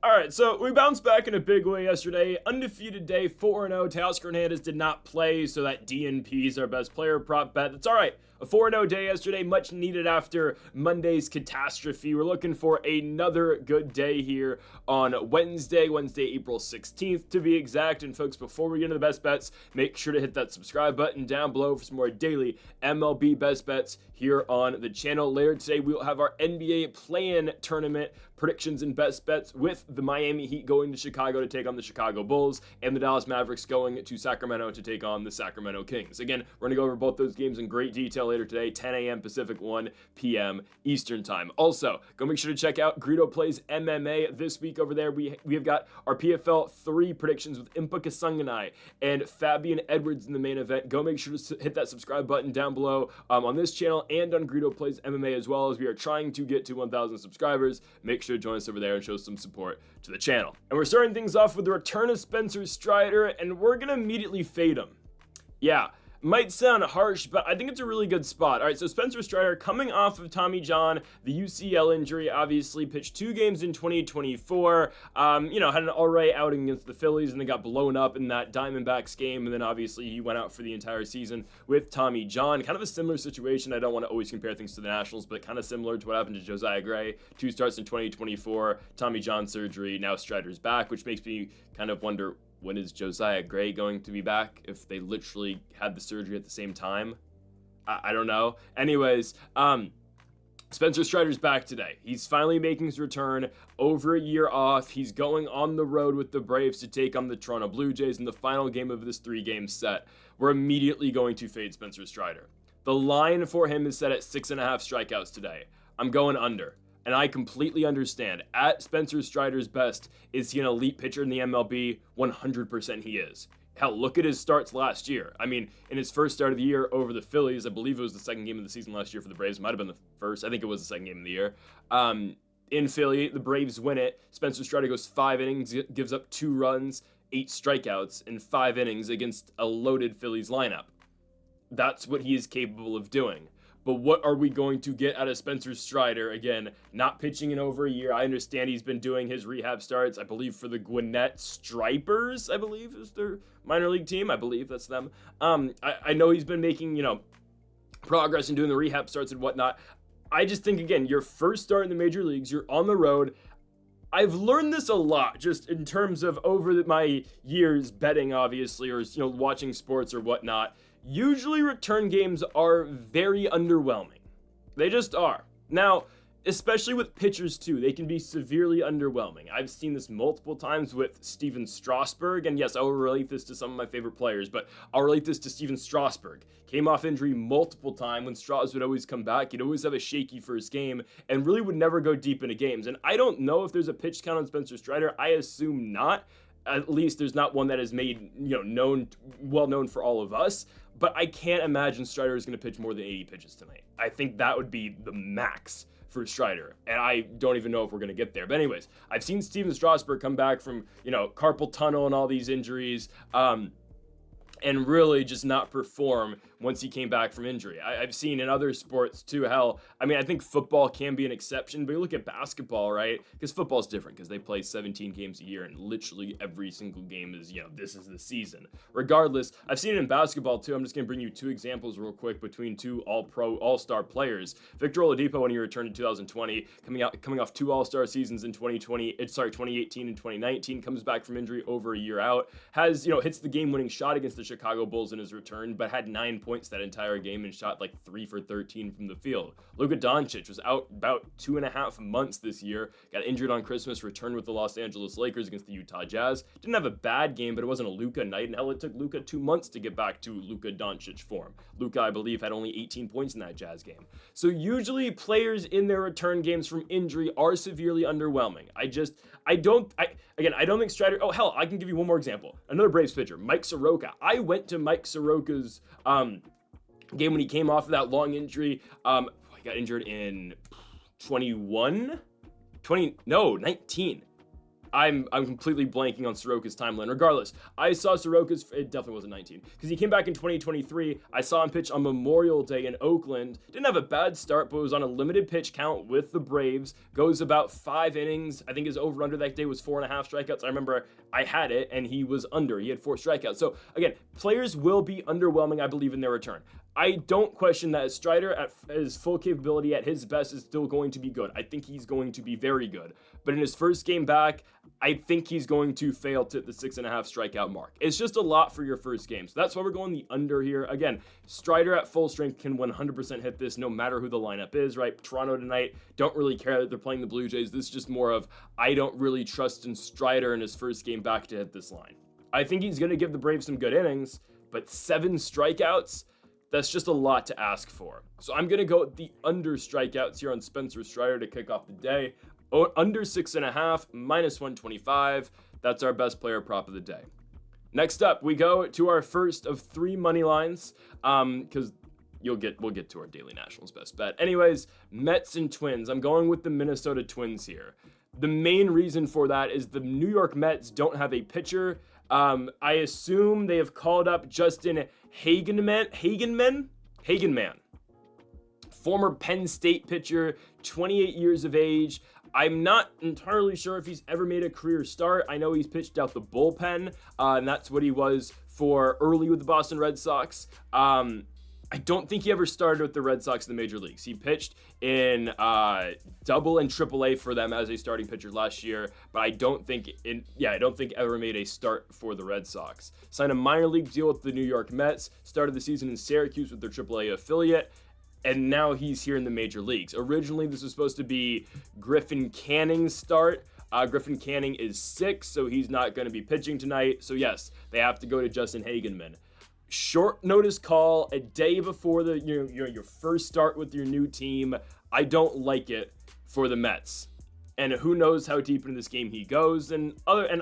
All right, so we bounced back in a big way yesterday. Undefeated day, 4-0. Teoscar Hernandez did not play, so that DNP is our best player prop bet. That's all right. A 4-0 day yesterday, much needed after Monday's catastrophe. We're looking for another good day here on Wednesday, April 16th to be exact. And folks, before we get into the best bets, make sure to hit that subscribe button down below for some more daily MLB best bets here on the channel. Later today, we'll have our NBA play-in tournament predictions and best bets with the Miami Heat going to Chicago to take on the Chicago Bulls and the Dallas Mavericks going to Sacramento to take on the Sacramento Kings. Again, we're going to go over both those games in great detail later today, 10 a.m. Pacific, 1 p.m. Eastern time. Also, go make sure to check out Greedo Plays MMA this week over there. We have got our PFL 3 predictions with Impa Kasanganai and Fabian Edwards in the main event. Go make sure to hit that subscribe button down below on this channel and on Greedo Plays MMA as well, as we are trying to get to 1,000 subscribers. Make sure to join us over there and show some support to the channel. And we're starting things off with the return of Spencer Strider, and we're going to immediately fade him. Yeah. Might sound harsh, but I think it's a really good spot. All right, so Spencer Strider coming off of Tommy John, the UCL injury, obviously pitched 2 games in 2024, had an all right outing against the Phillies and then got blown up in that Diamondbacks game, and then obviously he went out for the entire season with Tommy John. Kind of a similar situation. I don't want to always compare things to the Nationals, but kind of similar to what happened to Josiah Gray. 2 starts in 2024, Tommy John surgery, now Strider's back, which makes me kind of wonder, when is Josiah Gray going to be back if they literally had the surgery at the same time? I don't know. Anyways, Spencer Strider's back today. He's finally making his return over a year off. He's going on the road with the Braves to take on the Toronto Blue Jays in the final game of this 3-game set. We're immediately going to fade Spencer Strider. The line for him is set at 6.5 strikeouts today. I'm going under. And I completely understand. At Spencer Strider's best, is he an elite pitcher in the MLB? 100% he is. Hell, look at his starts last year. I mean, in his first start of the year over the Phillies, I believe it was the second game of the season last year for the Braves. It might have been the first. I think it was the second game of the year. In Philly, the Braves win it. Spencer Strider goes 5 innings, gives up 2 runs, 8 strikeouts in 5 innings against a loaded Phillies lineup. That's what he is capable of doing. But what are we going to get out of Spencer Strider? Again, not pitching in over a year. I understand he's been doing his rehab starts, I believe, for the Gwinnett Stripers, I believe is their minor league team. I believe that's them. I know he's been making, progress in doing the rehab starts and whatnot. I just think, again, your first start in the major leagues, you're on the road. I've learned this a lot just in terms of over my years betting, obviously, or, watching sports or whatnot. Usually return games are very underwhelming. They just are. Now, especially with pitchers too, they can be severely underwhelming. I've seen this multiple times with Steven Strasburg, and yes, I will relate this to some of my favorite players, but I'll relate this to Steven Strasburg. Came off injury multiple times. When Strauss would always come back, he'd always have a shaky first game and really would never go deep into games. And I don't know if there's a pitch count on Spencer Strider. I assume not. At least there's not one that is made, well known for all of us. But I can't imagine Strider is going to pitch more than 80 pitches tonight. I think that would be the max for Strider, and I don't even know if we're going to get there. But anyways, I've seen Steven Strasburg come back from, carpal tunnel and all these injuries, and really just not perform once he came back from injury. I've seen in other sports too, hell, I think football can be an exception, but you look at basketball, right? Because football's different because they play 17 games a year and literally every single game is, this is the season. Regardless, I've seen it in basketball too. I'm just going to bring you 2 examples real quick between 2 all-pro, all-star players. Victor Oladipo, when he returned in 2020, coming off 2 all-star seasons in 2018 and 2019, comes back from injury over a year out, has, hits the game-winning shot against the Chicago Bulls in his return, but had 9 points that entire game and shot like 3 for 13 from the field. Luka Doncic was out about 2.5 months this year, got injured on Christmas, returned with the Los Angeles Lakers against the Utah Jazz. Didn't have a bad game, but it wasn't a Luka night, and hell, it took Luka 2 months to get back to Luka Doncic form. Luka, I believe, had only 18 points in that Jazz game. So usually players in their return games from injury are severely underwhelming. I don't think Strider, oh hell, I can give you one more example. Another Braves pitcher, Mike Soroka. I went to Mike Soroka's game when he came off of that long injury. He got injured in 19. I'm completely blanking on Soroka's timeline. Regardless, I saw Soroka's, it definitely wasn't 19, because he came back in 2023. I saw him pitch on Memorial Day in Oakland. Didn't have a bad start, but was on a limited pitch count with the Braves. Goes about 5 innings. I think his over-under that day was 4.5 strikeouts. I remember I had it, and he was under. He had 4 strikeouts. So, again, players will be underwhelming, I believe, in their return. I don't question that Strider at his full capability at his best is still going to be good. I think he's going to be very good. But in his first game back, I think he's going to fail to the 6.5 strikeout mark. It's just a lot for your first game. So that's why we're going the under here. Again, Strider at full strength can 100% hit this no matter who the lineup is, right? Toronto tonight, don't really care that they're playing the Blue Jays. This is just more of, I don't really trust in Strider in his first game back to hit this line. I think he's going to give the Braves some good innings, but 7 strikeouts, that's just a lot to ask for. So I'm going to go with the under strikeouts here on Spencer Strider to kick off the day. Under 6.5, minus 125. That's our best player prop of the day. Next up, we go to our first of 3 money lines, because we'll get to our Daily Nationals best bet. Anyways, Mets and Twins. I'm going with the Minnesota Twins here. The main reason for that is the New York Mets don't have a pitcher. I assume they have called up Justin Hagenman, former Penn State pitcher, 28 years of age. I'm not entirely sure if he's ever made a career start. I know he's pitched out the bullpen, and that's what he was for early with the Boston Red Sox. I don't think he ever started with the Red Sox in the major leagues. He pitched in double and triple A for them as a starting pitcher last year, but I don't think ever made a start for the Red Sox. Signed a minor league deal with the New York Mets, started the season in Syracuse with their triple A affiliate, and now he's here in the major leagues. Originally, this was supposed to be Griffin Canning's start. Griffin Canning is sick, so he's not going to be pitching tonight. So yes, they have to go to Justin Hagenman. Short notice call a day before your first start with your new team. I don't like it for the Mets. And who knows how deep into this game he goes. And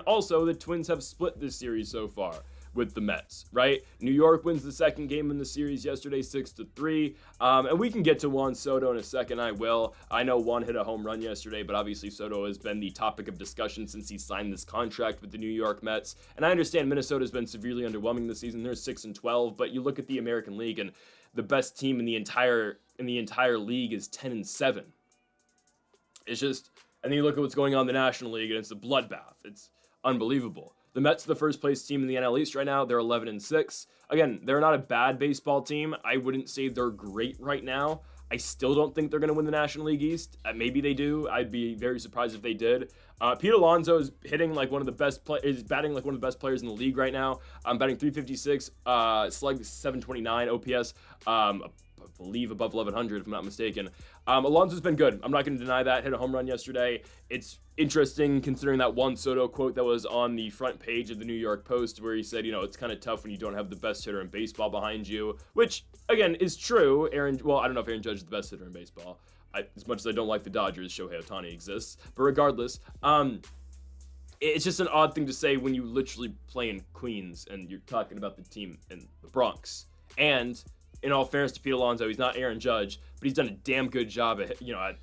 also the Twins have split this series so far with the Mets, right? New York wins the second game in the series yesterday, 6-3. And we can get to Juan Soto in a second. I will. I know Juan hit a home run yesterday, but obviously Soto has been the topic of discussion since he signed this contract with the New York Mets. And I understand Minnesota's been severely underwhelming this season. They're 6-12, but you look at the American League and the best team in the entire league is 10-7. It's just, and then you look at what's going on in the National League and it's a bloodbath. It's unbelievable. The Mets are the first place team in the NL East right now. They're 11-6. Again, they're not a bad baseball team. I wouldn't say they're great right now. I still don't think they're going to win the National League East. Maybe they do. I'd be very surprised if they did. Pete Alonso is hitting like one of the best is batting like one of the best players in the league right now. Batting .356, slug 729, OPS. I believe above 1100 if I'm not mistaken. Alonso's been good. I'm not going to deny that. Hit a home run yesterday. It's interesting considering that Juan Soto quote that was on the front page of the New York Post where he said, it's kind of tough when you don't have the best hitter in baseball behind you, which again is true. I don't know if Aaron Judge is the best hitter in baseball. As much as I don't like the Dodgers, Shohei Ohtani exists. But regardless, it's just an odd thing to say when you literally play in Queens and you're talking about the team in the Bronx. And in all fairness to Pete Alonso, he's not Aaron Judge, but he's done a damn good job at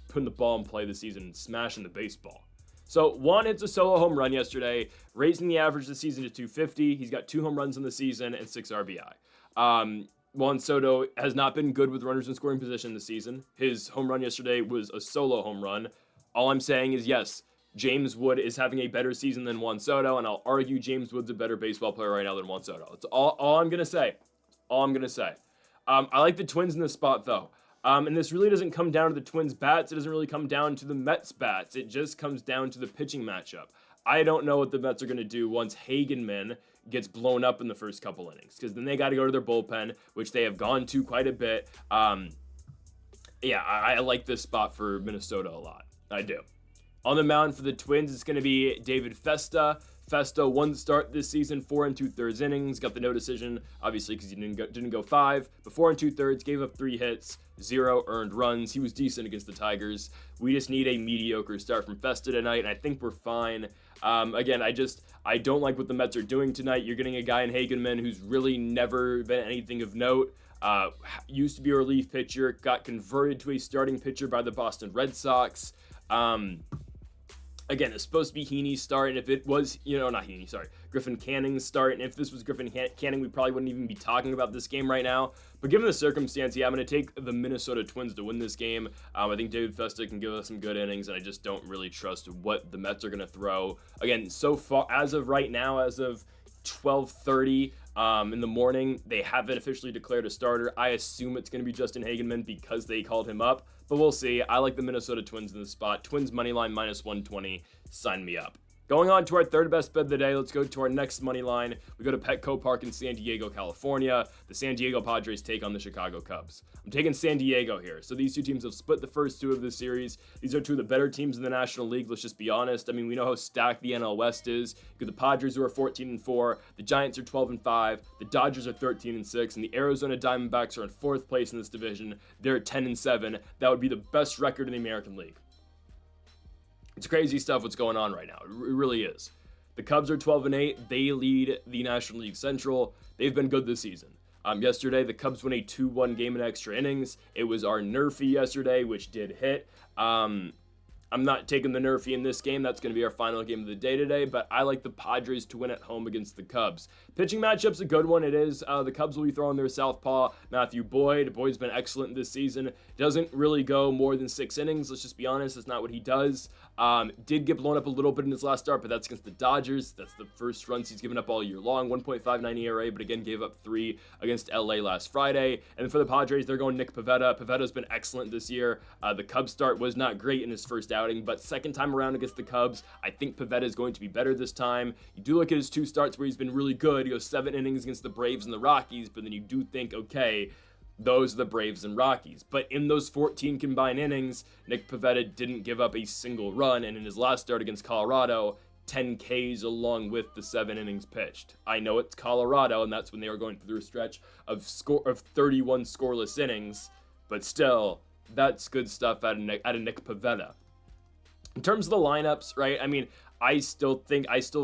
putting the ball in play this season and smashing the baseball. So Juan hits a solo home run yesterday, raising the average this season to 250. He's got 2 home runs in the season and 6 RBI. Juan Soto has not been good with runners in scoring position this season. His home run yesterday was a solo home run. All I'm saying is yes, James Wood is having a better season than Juan Soto, and I'll argue James Wood's a better baseball player right now than Juan Soto. That's all I'm going to say. I like the Twins in this spot, though. And this really doesn't come down to the Twins' bats. It doesn't really come down to the Mets' bats. It just comes down to the pitching matchup. I don't know what the Mets are going to do once Hagenman gets blown up in the first couple innings, because then they got to go to their bullpen, which they have gone to quite a bit. I like this spot for Minnesota a lot. I do. On the mound for the Twins, it's going to be David Festa. Festa, 1 start this season, 4 2/3 innings, got the no decision, obviously because he didn't go 5, but 4 2/3, gave up 3 hits, 0 earned runs. He was decent against the Tigers. We just need a mediocre start from Festa tonight, and I think we're fine. Again, I don't like what the Mets are doing tonight. You're getting a guy in Hagenman who's really never been anything of note. Used to be a relief pitcher, got converted to a starting pitcher by the Boston Red Sox. Again, it's supposed to be Heaney's start, and if it was, not Heaney, sorry, Griffin Canning's start, and if this was Griffin Canning, we probably wouldn't even be talking about this game right now. But given the circumstance, yeah, I'm going to take the Minnesota Twins to win this game. I think David Festa can give us some good innings, and I just don't really trust what the Mets are going to throw. Again, so far, as of right now, as of 12:30 in the morning, they haven't officially declared a starter. I assume it's going to be Justin Hagenman because they called him up, but we'll see. I like the Minnesota Twins in this spot. Twins money line -120. Sign me up. Going on to our third best bet of the day, let's go to our next money line. We go to Petco Park in San Diego, California. The San Diego Padres take on the Chicago Cubs. I'm taking San Diego here. So these two teams have split the first two of this series. These are two of the better teams in the National League. Let's just be honest. I mean, we know how stacked the NL West is. You got the Padres, who are 14-4. The Giants are 12-5. The Dodgers are 13-6. And the Arizona Diamondbacks are in fourth place in this division. They're 10-7. That would be the best record in the American League. It's crazy stuff what's going on right now. It really is. The Cubs are 12-8. They lead the National League Central. They've been good this season. Yesterday, the Cubs won a 2-1 game in extra innings. It was our Nerfy yesterday, which did hit. I'm not taking the Nerfy in this game. That's going to be our final game of the day today, but I like the Padres to win at home against the Cubs. Pitching matchup's a good one. It is. The Cubs will be throwing their southpaw, Matthew Boyd. Boyd's been excellent this season. Doesn't really go more than 6 innings. Let's just be honest. That's not what he does. Did get blown up a little bit in his last start, but that's against the Dodgers. That's the first runs he's given up all year long. 1.59 ERA, but again, gave up 3 against LA last Friday. And for the Padres, they're going Nick Pivetta. Pivetta's been excellent this year. The Cubs start was not great in his first outing, but second time around against the Cubs, I think Pivetta is going to be better this time. You do look at his 2 starts where he's been really good. He goes 7 innings against the Braves and the Rockies, but then you do think, okay, those are the Braves and Rockies. But in those 14 combined innings, Nick Pivetta didn't give up a single run, and in his last start against Colorado, 10 Ks along with the 7 innings pitched. I know it's Colorado, and that's when they were going through a stretch of 31 scoreless innings, but still, that's good stuff out of Nick Pivetta. In terms of the lineups, right, I mean, I still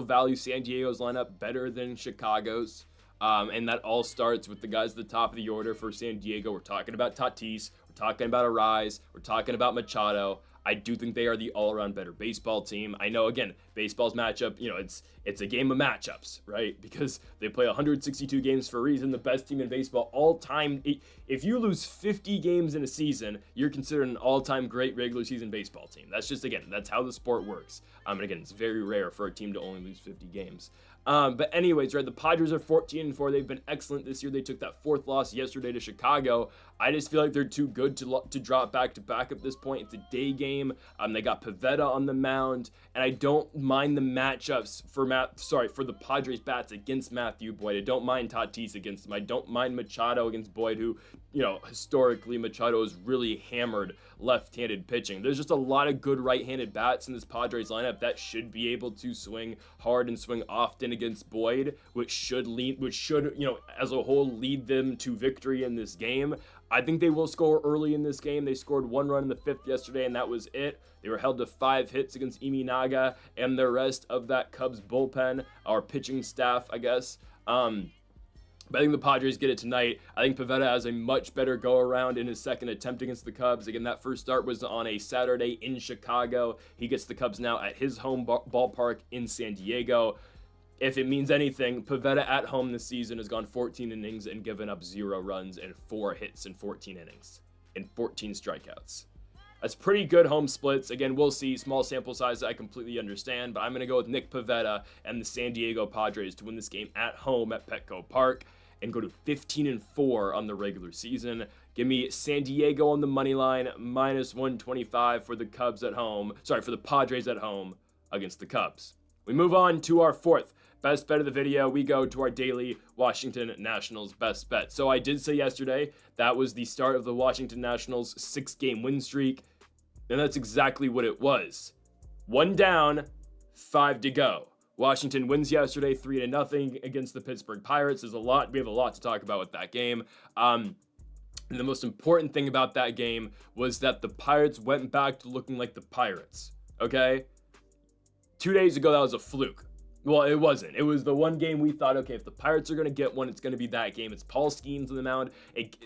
value San Diego's lineup better than Chicago's. And that all starts with the guys at the top of the order for San Diego. We're talking about Tatis. We're talking about Arise. We're talking about Machado. I do think they are the all-around better baseball team. I know, again, baseball's matchup, it's a game of matchups, right? Because they play 162 games for a reason. The best team in baseball all time. If you lose 50 games in a season, you're considered an all-time great regular season baseball team. That's just, again, that's how the sport works. And again, it's very rare for a team to only lose 50 games. But anyways, right, the Padres are 14-4. They've been excellent this year. They took that 4th loss yesterday to Chicago. I just feel like they're too good to drop back-to-back at this point. It's a day game. They got Pivetta on the mound, and I don't mind the matchups for the Padres bats against Matthew Boyd. I don't mind Tatis against him. I don't mind Machado against Boyd, who, historically Machado has really hammered left-handed pitching. There's just a lot of good right-handed bats in this Padres lineup that should be able to swing hard and swing often against Boyd, which should as a whole lead them to victory in this game. I think they will score early in this game. They scored 1 run in the 5th yesterday, and that was it. They were held to 5 hits against Iminaga and the rest of that Cubs bullpen, our pitching staff, I guess. But I think the Padres get it tonight. I think Pivetta has a much better go-around in his second attempt against the Cubs. Again, that first start was on a Saturday in Chicago. He gets the Cubs now at his home ballpark in San Diego. If it means anything, Pivetta at home this season has gone 14 innings and given up 0 runs and 4 hits in 14 innings and 14 strikeouts. That's pretty good home splits. Again, we'll see. Small sample size, I completely understand, but I'm going to go with Nick Pivetta and the San Diego Padres to win this game at home at Petco Park and go to 15-4 on the regular season. Give me San Diego on the money line, -125 for the Cubs at home. For the Padres at home against the Cubs. We move on to our 4th best bet of the video. We go to our daily Washington Nationals best bet. So I did say yesterday that was the start of the Washington Nationals 6-game win streak, and that's exactly what it was. 1 down, 5 to go. Washington wins yesterday 3-0 against the Pittsburgh Pirates. We have a lot to talk about with that game. And the most important thing about that game was that the Pirates went back to looking like the Pirates. Okay? 2 days ago, that was a fluke. Well, it wasn't. It was the one game we thought, okay, if the Pirates are going to get one, it's going to be that game. It's Paul Skeens on the mound.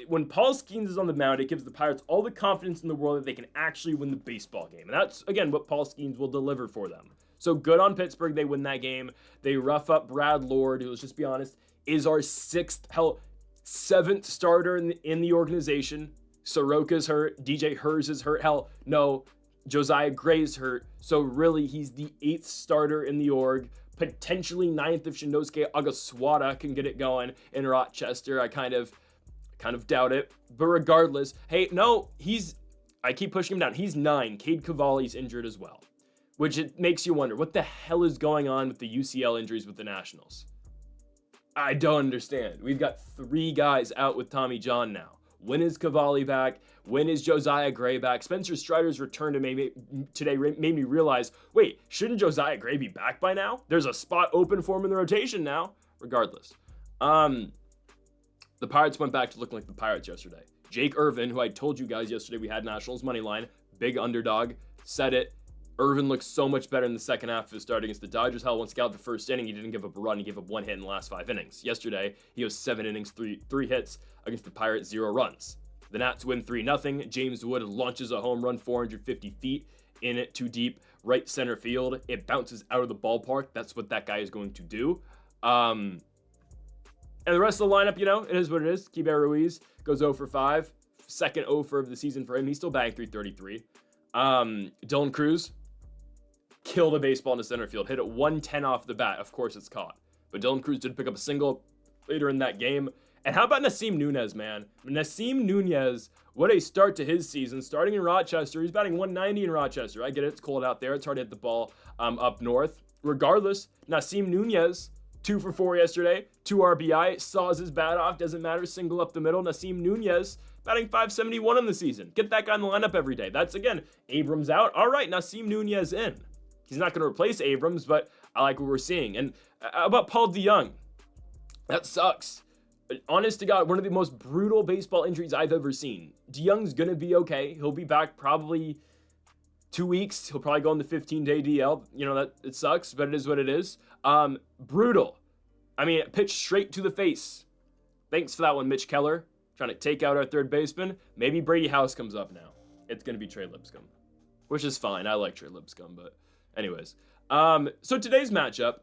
When Paul Skeens is on the mound, it gives the Pirates all the confidence in the world that they can actually win the baseball game. And that's, again, what Paul Skeens will deliver for them. So good on Pittsburgh. They win that game. They rough up Brad Lord, who, let's just be honest, is our seventh starter in the organization. Soroka's hurt. DJ Hers is hurt. Hell, no, Josiah Gray's hurt. So really, he's the 8th starter in the org. Potentially 9th if Shinosuke Agaswada can get it going in Rochester. I kind of doubt it. But regardless, hey, no, I keep pushing him down. He's 9. Cade Cavalli's injured as well. Which it makes you wonder, what the hell is going on with the UCL injuries with the Nationals? I don't understand. We've got 3 guys out with Tommy John now. When is Cavalli back? When is Josiah Gray back? Spencer Strider's return today made me realize, wait, shouldn't Josiah Gray be back by now? There's a spot open for him in the rotation now. Regardless. The Pirates went back to looking like the Pirates yesterday. Jake Irvin, who I told you guys yesterday we had Nationals money line, big underdog, said it. Irvin looks so much better in the second half of his start against the Dodgers. Hell, once he got out the first inning, he didn't give up a run. He gave up 1 hit in the last 5 innings. Yesterday, he was 7 innings, three hits against the Pirates, 0 runs. The Nats win 3-0. James Wood launches a home run 450 feet in it too deep, right center field. It bounces out of the ballpark. That's what that guy is going to do. And the rest of the lineup, it is what it is. Keibert Ruiz goes 0 for 5. Second 0 for of the season for him. He's still batting .333. Dylan Cruz killed a baseball in the center field. Hit it 110 off the bat. Of course, it's caught. But Dylan Cruz did pick up a single later in that game. And how about Nasim Nunez, man? Nasim Nunez, what a start to his season. Starting in Rochester. He's batting 190 in Rochester. I get it. It's cold out there. It's hard to hit the ball up north. Regardless, Nasim Nunez, 2 for 4 yesterday. 2 RBI. Saws his bat off. Doesn't matter. Single up the middle. Nasim Nunez batting .571 in the season. Get that guy in the lineup every day. That's, again, Abrams out. All right, Nasim Nunez in. He's not going to replace Abrams, but I like what we're seeing. And about Paul DeYoung, that sucks. Honest to God, one of the most brutal baseball injuries I've ever seen. DeYoung's going to be okay. He'll be back probably 2 weeks. He'll probably go on the 15-day DL. That it sucks, but it is what it is. Brutal. I mean, pitch straight to the face. Thanks for that one, Mitch Keller. Trying to take out our third baseman. Maybe Brady House comes up now. It's going to be Trey Lipscomb, which is fine. I like Trey Lipscomb, but anyways. So today's matchup,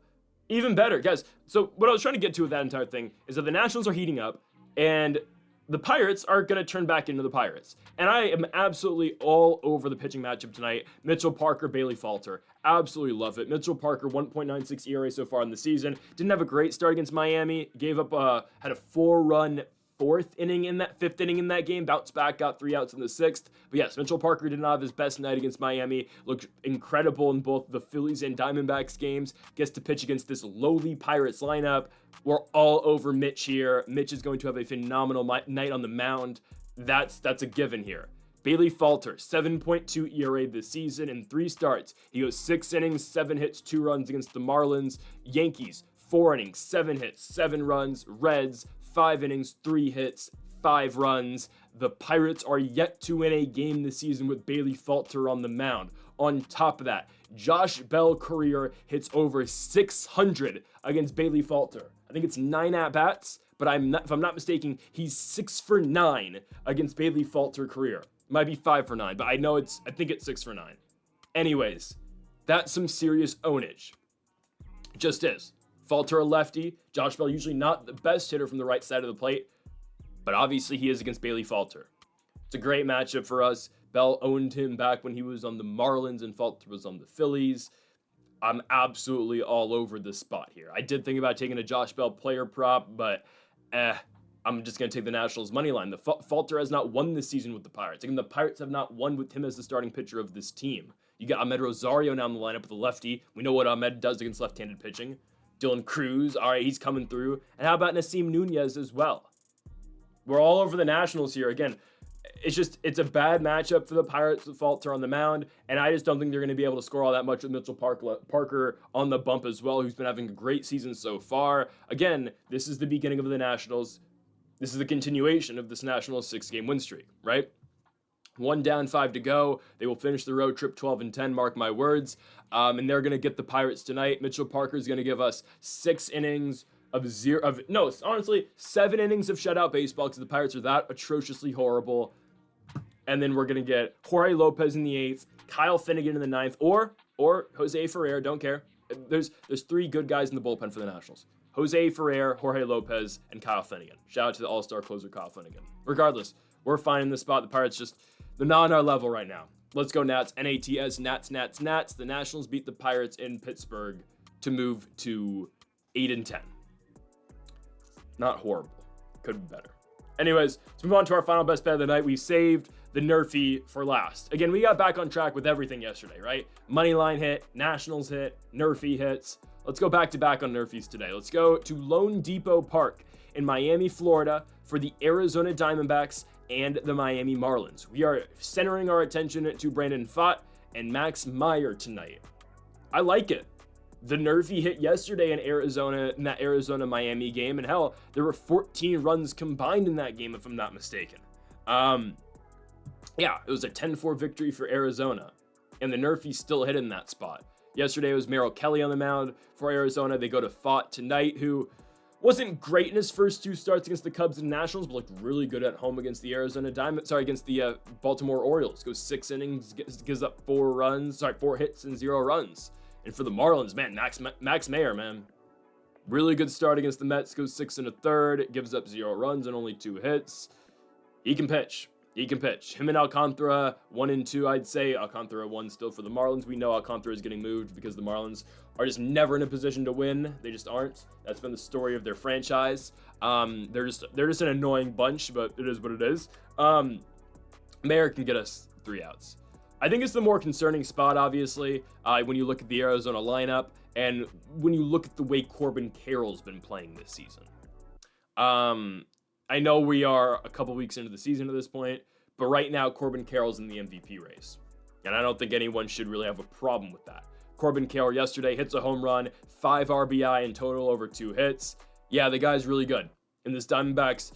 even better. Guys, so what I was trying to get to with that entire thing is that the Nationals are heating up, and the Pirates are going to turn back into the Pirates. And I am absolutely all over the pitching matchup tonight. Mitchell Parker, Bailey Falter. Absolutely love it. Mitchell Parker, 1.96 ERA so far in the season. Didn't have a great start against Miami. Gave up, had a 4-run fifth inning in that game, bounced back, got 3 outs in the 6th. But yes, Mitchell Parker did not have his best night against Miami. Looked incredible in both the Phillies and Diamondbacks games. Gets to pitch against this lowly Pirates lineup. We're all over Mitch here. Mitch is going to have a phenomenal night on the mound. That's a given here. Bailey Falter, 7.2 ERA this season in 3 starts. He goes 6 innings, 7 hits, 2 runs against the Marlins. Yankees, 4 innings, 7 hits, 7 runs. Reds, 5 innings, 3 hits, 5 runs. The Pirates are yet to win a game this season with Bailey Falter on the mound. On top of that, Josh Bell career hits over 600 against Bailey Falter. I think it's 9 at-bats, but if I'm not mistaken, he's 6 for 9 against Bailey Falter career. Might be 5 for 9, but I think it's 6 for 9. Anyways, that's some serious ownage. Just is. Falter a lefty. Josh Bell usually not the best hitter from the right side of the plate, but obviously he is against Bailey Falter. It's a great matchup for us. Bell owned him back when he was on the Marlins and Falter was on the Phillies. I'm absolutely all over this spot here. I did think about taking a Josh Bell player prop, but I'm just going to take the Nationals money line. The Falter has not won this season with the Pirates. Again, the Pirates have not won with him as the starting pitcher of this team. You got Ahmed Rosario now in the lineup with the lefty. We know what Ahmed does against left-handed pitching. Dylan Cruz, all right, he's coming through. And how about Nasim Nunez as well? We're all over the Nationals here. Again, it's a bad matchup for the Pirates with Falter on the mound, and I just don't think they're going to be able to score all that much with Mitchell Parker on the bump as well, who's been having a great season so far. Again, this is the beginning of the Nationals. This is the continuation of this Nationals 6-game win streak, right? 1 down, 5 to go. They will finish the road trip 12-10, mark my words. And they're going to get the Pirates tonight. Mitchell Parker is going to give us 7 innings of shutout baseball because the Pirates are that atrociously horrible. And then we're going to get Jorge Lopez in the 8th, Kyle Finnegan in the 9th, or Jose Ferrer, don't care. There's 3 good guys in the bullpen for the Nationals. Jose Ferrer, Jorge Lopez, and Kyle Finnegan. Shout out to the all-star closer, Kyle Finnegan. Regardless, we're fine in this spot. The Pirates they're not on our level right now. Let's go Nats. Nats, Nats. The Nationals beat the Pirates in Pittsburgh to move to 8-10. Not horrible. Could be better. Anyways, let's move on to our final best bet of the night. We saved the Nerfy for last. Again, we got back on track with everything yesterday, right? Moneyline hit, Nationals hit, Nerfy hits. Let's go back to back on Nerfies today. Let's go to Lone Depot Park in Miami, Florida for the Arizona Diamondbacks and the Miami Marlins. We are centering our attention to Brandon Pfaadt and Max Meyer tonight. I like it. The Nerfy hit yesterday in that Arizona-Miami game, and hell, there were 14 runs combined in that game, if I'm not mistaken. Yeah, it was a 10-4 victory for Arizona, and the Nerfy still hit in that spot. Yesterday it was Merrill Kelly on the mound for Arizona. They go to Pfaadt tonight, who wasn't great in his first 2 starts against the Cubs and Nationals, but looked really good at home against the against the Baltimore Orioles. Goes 6 innings, gives up 4 hits and 0 runs. And for the Marlins, man, Max Meyer, man, really good start against the Mets. Goes 6 1/3, gives up 0 runs and only 2 hits. He can pitch. Him and Alcantara, 1 and 2, I'd say. Alcantara 1 still for the Marlins. We know Alcantara is getting moved because the Marlins are just never in a position to win. They just aren't. That's been the story of their franchise. They're just an annoying bunch, but it is what it is. Mayer can get us 3 outs. I think it's the more concerning spot, obviously, when you look at the Arizona lineup and when you look at the way Corbin Carroll's been playing this season. I know we are a couple weeks into the season at this point, but right now Corbin Carroll's in the MVP race. And I don't think anyone should really have a problem with that. Corbin Carroll yesterday hits a home run, 5 RBI in total over 2 hits. Yeah, the guy's really good. In this Diamondbacks,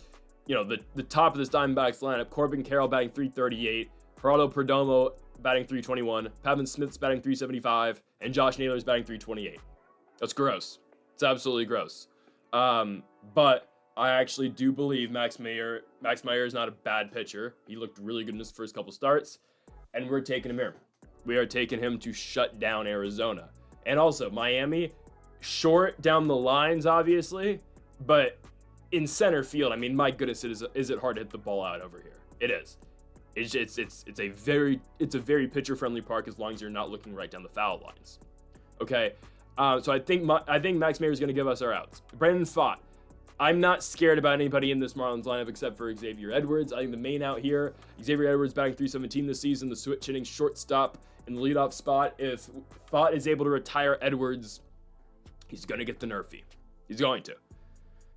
the top of this Diamondbacks lineup, Corbin Carroll batting .338, Geraldo Perdomo batting .321, Pavin Smith's batting .375, and Josh Naylor's batting .328. That's gross. It's absolutely gross. But I actually do believe Max Meyer is not a bad pitcher. He looked really good in his first couple starts, and we're taking him here. We are taking him to shut down Arizona. And also, Miami, short down the lines, obviously, but in center field, I mean, my goodness, is it hard to hit the ball out over here? It is. It's a very pitcher-friendly park as long as you're not looking right down the foul lines. Okay, so I think Max Meyer is going to give us our outs. Brandon Pfaadt. I'm not scared about anybody in this Marlins lineup except for Xavier Edwards. I think the main out here, Xavier Edwards batting .317 this season, the switch hitting shortstop in the leadoff spot. If Pfaadt is able to retire Edwards, he's going to get the Nerfy. He's going to.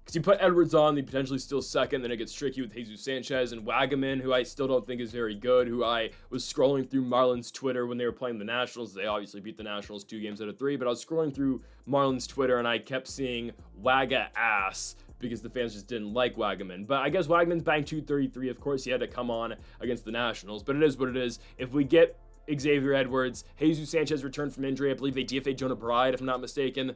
Because you put Edwards on, they potentially still second, then it gets tricky with Jesus Sanchez and Wagaman, who I still don't think is very good, who I was scrolling through Marlins Twitter when they were playing the Nationals. They obviously beat the Nationals 2 games out of 3, but I was scrolling through Marlins Twitter and I kept seeing Waga ass because the fans just didn't like Wagaman. But I guess Wagaman's batting .233. Of course, he had to come on against the Nationals, but it is what it is. If we get Xavier Edwards, Jesus Sanchez returned from injury. I believe they DFA'd Jonah Bride, if I'm not mistaken.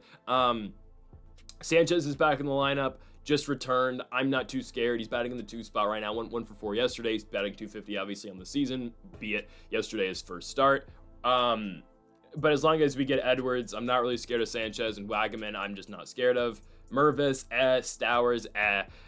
Sanchez is back in the lineup, just returned. I'm not too scared. He's batting in the 2 spot right now. Went 1 for 4 yesterday. He's batting .250, obviously, on the season, be it yesterday his first start. But as long as we get Edwards, I'm not really scared of Sanchez, and Wagaman, I'm just not scared of. Mervis, Stowers,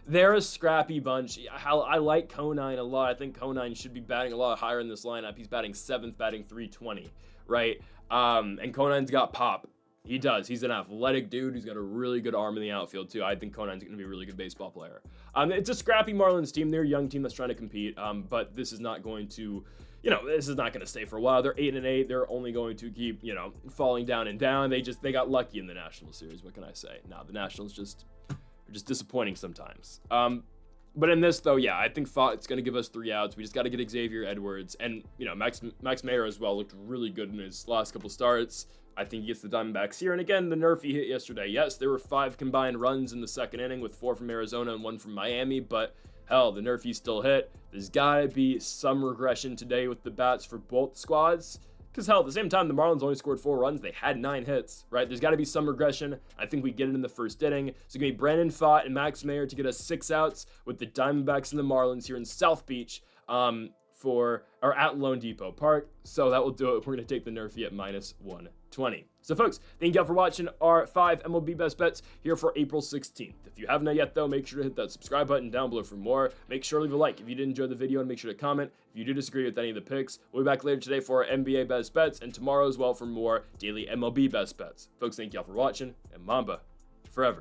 They're a scrappy bunch. I like Conine a lot. I think Conine should be batting a lot higher in this lineup. He's batting 7th, batting .320, right? And Conine's got pop. He does. He's an athletic dude who's got a really good arm in the outfield, too. I think Conine's going to be a really good baseball player. It's a scrappy Marlins team. They're a young team that's trying to compete, but this is not going to... this is not going to stay for a while. They're 8-8. They're only going to keep, falling down and down. They got lucky in the National Series. What can I say? No, the Nationals are just disappointing sometimes. But in this, though, yeah, I think Pfaadt's going to give us 3 outs. We just got to get Xavier Edwards. And, Max Meyer as well looked really good in his last couple starts. I think he gets the Diamondbacks here. And again, the Nerfy hit yesterday. Yes, there were 5 combined runs in the second inning with 4 from Arizona and 1 from Miami. But Hell, the Nerfies still hit. There's gotta be some regression today with the bats for both squads. Because hell, at the same time, the Marlins only scored 4 runs. They had 9 hits, right? There's got to be some regression. I think we get it in the first inning. So it's going to be Brandon Pfaadt and Max Mayer to get us 6 outs with the Diamondbacks and the Marlins here in South Beach at Lone Depot Park. So that will do it. We're going to take the Nerfie at -120. So folks, thank you all for watching our 5 MLB Best Bets here for April 16th. If you haven't yet though, make sure to hit that subscribe button down below for more. Make sure to leave a like if you did enjoy the video, and make sure to comment if you do disagree with any of the picks. We'll be back later today for our NBA Best Bets, and tomorrow as well for more daily MLB Best Bets. Folks, thank you all for watching, and Mamba forever.